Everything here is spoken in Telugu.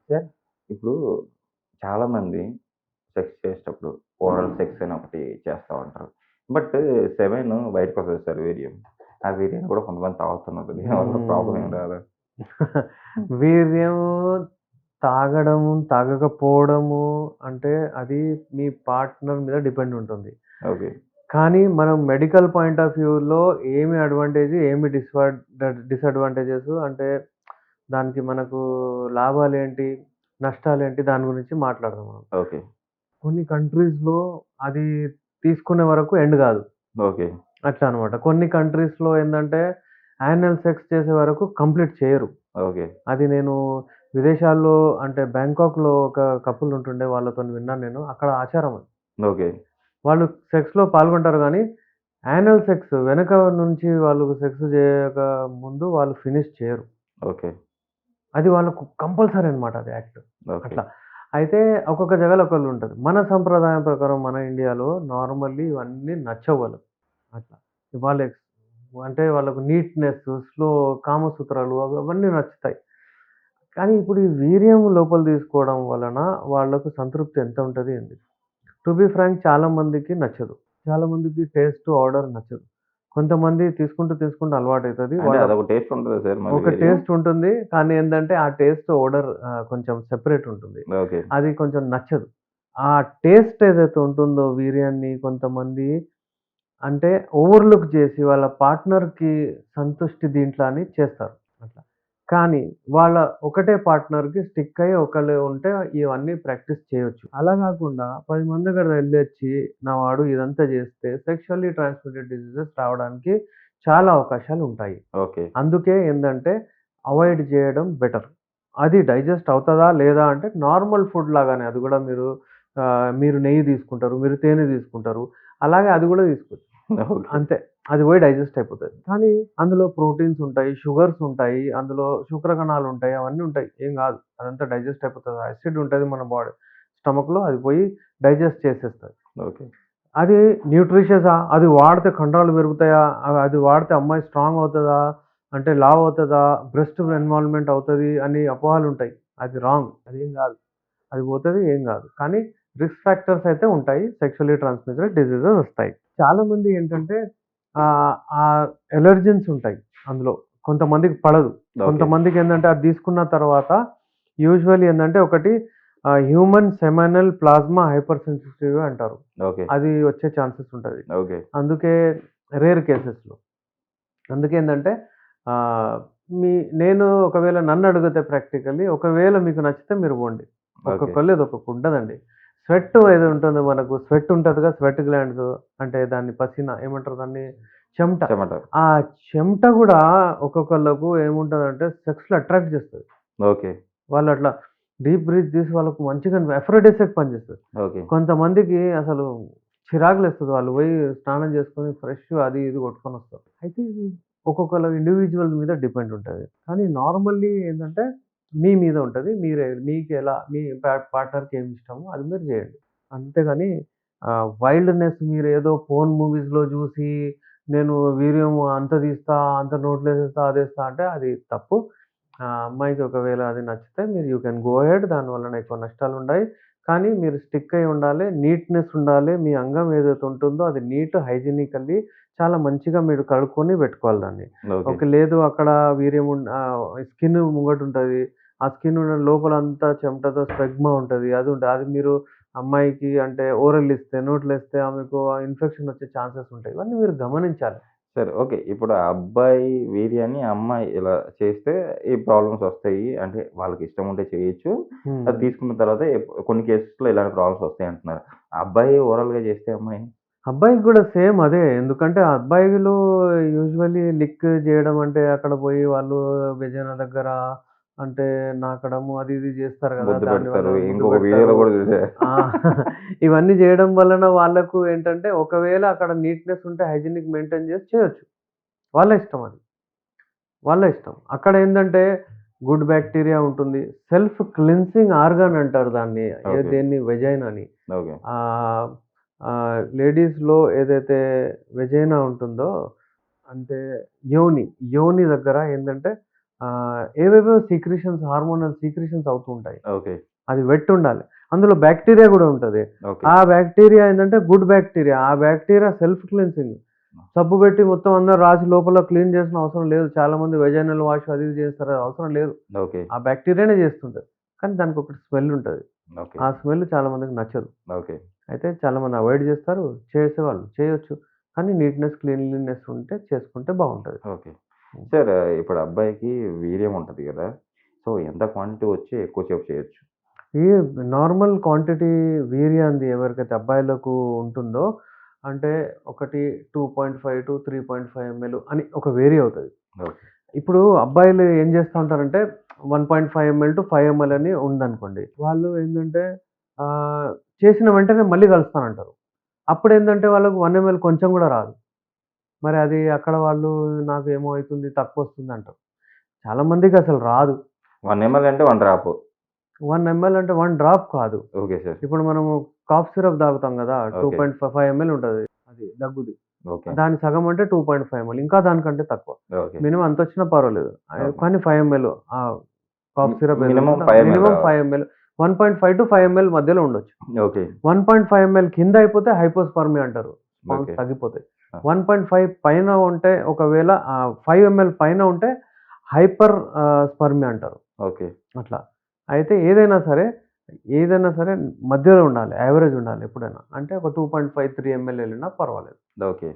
సార్ ఇప్పుడు చాలామంది సెక్స్ చేసేటప్పుడు ఓరల్ సెక్స్ అని ఒకటి చేస్తా ఉంటారు. బట్ సెమెన్ బయటకొస్తది సార్ వీర్యం. ఆ వీర్యాన్ని కూడా కొంతమంది తాగుతున్నారు. దీనివల్ల ప్రాబ్లమ్ ఏం హ్మ్. రాదా? వీర్యము తాగడము, తాగకపోవడము అంటే అది మీ పార్ట్నర్ మీద డిపెండ్ ఉంటుంది. ఓకే. కానీ మనం మెడికల్ పాయింట్ ఆఫ్ వ్యూలో ఏమి అడ్వాంటేజ్, ఏమి డిసడ్వాంటేజెస్ అంటే దానికి మనకు లాభాలేంటి, నష్టాలేంటి దాని గురించి మాట్లాడదాం మనం. ఓకే. కొన్ని కంట్రీస్‌లో అది తీసుకునే వరకు ఎండ్ గాదు. ఓకే. అట్లా అన్నమాట. కొన్ని కంట్రీస్‌లో ఏందంటే యానల్ సెక్స్ చేసే వరకు కంప్లీట్ చేయరు. ఓకే. అది నేను విదేశాల్లో అంటే బ్యాంకాక్‌లో ఒక కపుల్ ఉంటుండే వాళ్ళతోని విన్నాను నేను. అక్కడ ఆచారం అది. ఓకే. వాళ్ళు సెక్స్‌లో పాల్గొంటారు గానీ, యానల్ సెక్స్ వెనక నుంచి వాళ్ళు సెక్స్ చేయక ముందు వాళ్ళు ఫినిష్ చేయరు. ఓకే. అది వాళ్ళకు కంపల్సరీ అన్నమాట అది యాక్ట్. ఓకే. అట్లా. అయితే ఒక్కొక్క జగాలో ఒకళ్ళుంటది. మన సంప్రదాయం ప్రకారం మన ఇండియాలో నార్మల్లీ ఇవన్నీ నచ్చవు వాళ్ళకి. అట్లా. వాళ్ళ అంటే వాళ్ళకు నీట్‌నెస్, కామసూత్రాలు అవన్నీ నచ్చుతాయి. కానీ ఇప్పుడు ఈ వీర్యం లోపల తీసుకోవడం వలన వాళ్ళకు సంతృప్తి ఎంత ఉంటది ఏంది? టు బీ ఫ్రాంక్ చాలా మందికి నచ్చదు. చాలా మందికి టేస్ట్, ఆర్డర్ నచ్చదు. కొంతమంది తీసుకుంటూ, తీసుకుంటూ అలవాటైతది. అంటే అదొక టేస్ట్ ఉంటదా సార్ మళ్ళీ ఒక వీర్యం? టేస్ట్ ఉంటుంది. కానీ ఏందంటే ఆ టేస్ట్, ఓడర్ కొంచెం సెపరేట్ ఉంటుంది. ఓకే. అది కొంచెం నచ్చదు. ఆ టేస్ట్ ఏదైతే ఉంటుందో వీర్యాన్ని కొంతమంది అంటే ఓవర్‌లుక్ జేసి వాళ్ళ పార్ట్నర్‌కి సంతుష్టి దీంట్లో అని చేస్తారు. అట్లా. కానీ వాళ్ళ ఒకటే పార్ట్నర్‌కి స్టిక్ అయ్యి ఒకళ్ళే ఉంటే ఇవన్నీ ప్రాక్టీస్ చేయొచ్చు. అలా గాకుండా 10 మంది దగ్గర ఎళ్ళొచ్చి నా వాడు ఇదంతా జేస్తే సెక్షువల్లీ ట్రాన్స్‌మిటెడ్ డిసీజెస్ రావడానికి చాలా అవకాశాలుంటాయి. ఓకే. అందుకే ఏందంటే అవాయిడ్ జేయడం బెటర్. అది డైజెస్ట్ అవుతదా? లేదా? అంటే నార్మల్ ఫుడ్ లాగానే అది గూడా మీరు నెయ్యి తీసుకుంటారు. మీరు తేనె తీసుకుంటారు. అలాగే అది గూడా తీసుకోవచ్చు. ఓకే. అంతే. అది పోయి డైజెస్ట్ అయిపోతది. కానీ అందులో ప్రోటీన్స్ ఉంటాయి, షుగర్స్ ఉంటాయి, అందులో శుక్రకణాలు ఉంటాయి, అవన్నీ ఉంటాయి. ఏం గాదు. అదంతా డైజెస్ట్ అయిపోతది. యాసిడ్ ఉంటది మన స్టమక్‌లో అది పోయి డైజెస్ట్ చేసేస్తది. ఓకే. అది న్యూట్రిషియసా? అది వాడితే కండరాలు పెరుగుతాయా? అది వాడితే అమ్మాయి స్ట్రాంగ్ అవుతదా? అంటే లావు అవుతదా? బ్రెస్ట్ ఎన్వాల్వ్‌మెంట్ అవుతది అని అపోహలుంటాయి. అది రాంగ్. అదేం గాదు. అది పోతది ఏం గాదు. కానీ రిస్క్ ఫ్యాక్టర్స్ అయితే ఉంటాయి. సెక్షువల్లీ ట్రాన్స్‌మిటెడ్ డిసీజెస్ వస్తాయి. చాలామంది ఏంటంటే ఆహ్, అలెర్జెన్స్ ఉంటాయి అందులో. కొంతమందికి పడదు. ఓకే. కొంతమందికేందంటే అది తీసుకున్న తర్వాత యూజువల్లీ ఏందంటే ఒకటి human seminal plasma hyper sensitive అంటారు. ఓకే. అది వచ్చే ఛాన్సెస్ ఉంటది. ఓకే. అందుకే రేర్ కేసెస్‌లో. అందుకేందంటే ఆహ్, మీ నేను ఒకవేళ నన్నడిగితే ప్రాక్టికల్లీ ఒకవేళ మీకు నచ్చితే మీరు పోండి. ఓకే. ఒక్కొక్కళ్ళది ఒక్కొక్కుంటదండి. స్వెట్ ఏదో ఉంటుందో మనకు స్వెట్ ఉంటదిగా స్వెట్ గ్లాండ్స్ అంటే దాన్ని పసీనా ఏమంటారు దాన్ని? చెమట. చెమట. ఆ చెమట గూడా ఒక్కొక్కళ్ళకు ఏముంటదంటే సెక్స్‌లో అట్రాక్ట్ చేస్తది. ఓకే. వాళ్ళట్లా డీప్ బ్రీత్ తీసి వాళ్ళకు మంచిగా అఫ్రోడిసియాక్ పనిచేస్తది. ఓకే. కొంతమందికి అసలు చిరాకులేస్తది. వాళ్ళు పోయి స్నానం చేసుకొని ఫ్రెష్ అది ఇది కొట్టుకొనొస్తారు. అయితే ఇది ఒక్కొక్కళ్ళ ఇండివిడ్యువల్ మీద డిపెండ్ ఉంటది. కానీ నార్మల్లీ ఏందంటే మీ మీద ఉంటది. మీకెలా మీ పార్ట్నర్‌కి ఏమి ఇష్టమో అది మీరు జేయండి. అంతేగాని వైల్డ్‌నెస్ మీరేదో పోర్న్ మూవీస్‌లో జూసి నేను వీర్యం అంత తీస్తా, అంత నోట్లేసేస్తా, అదేస్తా అంటే అది తప్పు. అమ్మాయికి ఒకవేళ అది నచ్చితే మీరు యూ కెన్ గో అహెడ్. దాని వలన ఎక్కువ నష్టాలుండయి. కానీ మీరు స్టిక్ అయ్యి ఉండాలి. నీట్‌నెస్ ఉండాలి. మీ అంగం ఏదైతే ఉంటుందో అది నీట్ హైజీనికల్లీ చాలా మంచిగా మీరు కడుక్కొని పెట్టుకోవాలి దాన్ని. ఓకే. ఓకే. లేదు అక్కడ స్కిన్ ముంగటుంటది. ఆ స్కిన్ ఉన్న లోపలంతా చెమటతో స్పెగ్మా ఉంటది. అది ఉంటది. అది మీరు అమ్మాయికి అంటే ఓరల్ ఇస్తే, నోట్లో ఇస్తే ఆమెకు ఇన్ఫెక్షన్ వచ్చే ఛాన్సెస్ ఉంటాయి. ఇవన్నీ మీరు గమనించాలి. సరే. ఓకే. ఇప్పుడు ఆ అబ్బాయి వీర్యాన్ని అమ్మాయి ఇలా చేస్తే ఈ ప్రాబ్లమ్స్ వస్తాయి. అంటే వాళ్ళకిష్టం ఉంటే చేయొచ్చు. అది హ్మ్. తీసుకున్న తర్వాత కొన్ని కేసెస్‌లో ఇలాంటి ప్రాబ్లమ్స్ వస్తాయంటున్నారు. ఆ అబ్బాయి ఓరల్‌గా చేస్తే అమ్మాయి? అబ్బాయికి గూడా సేమ్ అదే. ఎందుకంటే అబ్బాయిలు యూజువల్లీ లిక్ జేయడం అంటే అక్కడ పోయి వాళ్ళు వెజైనా దగ్గర అంటే నాకడము అది ఇది జేస్తారు గదా! ముద్దు దానివల్ల పెడతారు. ముద్దు ఇంకొక వీడియోలో పెడతారు. గూడా చూసా. ఆ! ఇవన్నీ జేయడం వలన వాళ్ళకు ఏంటంటే ఒకవేళ అక్కడ నీట్‌నెస్ ఉంటే హైజీనిక్ మెయింటైన్ జేసి చేయొచ్చు. వాళ్ళ ఇష్టం అది. వాళ్ళ ఇష్టం. అక్కడేందంటే గుడ్ బాక్టీరియా ఉంటుంది. సెల్ఫ్ క్లెన్సింగ్ ఆర్గాన్ అంటారు దాన్ని. ఓకే. దేన్ని వెజైనాని. ఓకే. ఆహ్, లేడీస్‌లో ఏదైతే వెజైనా ఉంటుందో అంటే యోని దగ్గర ఏందంటే ఏవేవో సీక్రెషన్స్, హార్మోనల్ సీక్రెషన్స్ అవుతూ ఉంటాయి. ఓకే. అది వెట్ ఉండాలి. అందులో బ్యాక్టీరియా గూడా ఉంటది. ఓకే. ఆ బ్యాక్టీరియా ఏందంటే గుడ్ బ్యాక్టీరియా. ఆ బ్యాక్టీరియా సెల్ఫ్ క్లెన్సింగ్. సబ్బు పెట్టి మొత్తం అందరూ రాసి లోపల క్లీన్ చేసిన అవసరం లేదు. చాలామంది వెజైనల్ వాష్ అది ఇది చేస్తారు. అది అవసరం లేదు. ఓకే. ఆ బ్యాక్టీరియానే చేస్తుంటది. కానీ దానికొకటి స్మెల్ ఉంటది. ఓకే. ఆ స్మెల్ చాలా మందికి నచ్చదు. ఓకే. అయితే చాలామంది అవాయిడ్ చేస్తారు. చేసేవాళ్ళు చేయొచ్చు. కానీ నీట్‌నెస్, క్లీన్లీనెస్ ఉంటే చేసుకుంటే బావుంటది. ఓకే. సార్ ఇప్పుడు అబ్బాయికి వీర్యం ఉంటది గదా! సో, ఎంత క్వాంటిటీ వచ్చి ఎక్కువ సేపు చేయొచ్చు? ఈ నార్మల్ క్వాంటిటీ వీర్యాంది ఎవరికైతే అబ్బాయిలకు ఉంటుందో అంటే ఒకటి 2.5-3.5 ఎంఎల్ అని ఒక వేరీ అవుతది. ఓకే. ఇప్పుడు అబ్బాయిలు ఏం చేస్తా ఉంటారంటే 1.5 ఎంఎల్ టు 5 ఎంఎల్ అని ఉందనుకోండి. వాళ్ళు ఏందంటే చేసిన వెంటనే మళ్ళీ కలుస్తానంటారు. అప్పుడేందంటే వాళ్ళకు 1 ఎంఎల్ కొంచెం గూడా రాదు. మరి అది అక్కడ వాళ్ళు నాకేమో అయితుంది తక్కువొస్తుందంటారు. చాలా మందికి అసలు రాదు. 1 ఎంఎల్ అంటే 1 డ్రాపు. 1 ఎంఎల్ అంటే 1 డ్రాప్ కాదు. Okay sir. ఇప్పుడు మనము కాఫ్ సిరప్ తాగుతాం గదా! ఓకే. 2.5 ఎంఎల్ ఉంటది. అది దగ్గుది. ఓకే. దాని సగం అంటే 2.5 ఎంఎల్. ఇంకా దానికంటే తక్కువ. ఓకే. మినిమమ్ అంతొచ్చినా పర్వాలేదు. ఓకే. కానీ 5 ఎంఎల్ కాఫ్ సిరప్ మినిమమ్ ఏదైతుందో 5 ఎంఎల్ మినిమమ్ రావాలి. 5 ఎంఎల్ 1.5-5 ఎంఎల్ మధ్యలో ఉండొచ్చు. ఓకే. 1.5 ఎంఎల్ కింద అయిపోతే హైపోస్పర్మియా అంటారు. Sperms okay. తగ్గిపోతాయి. ఆ! 1.5 పైన ఉంటే ఒకవేళ 5 ఎంఎల్ పైన ఉంటే హైపర్ స్పర్మియా అంటారు. ఓకే. అట్లా. అయితే ఏదైనా సరే మధ్యలో ఉండాలి. యావరేజ్ ఉండాలి ఎప్పుడైనా. అంటే ఒక 2.5, 3 ఎంఎల్ ఎళ్ళినా పర్వాలేదు. ఓకే.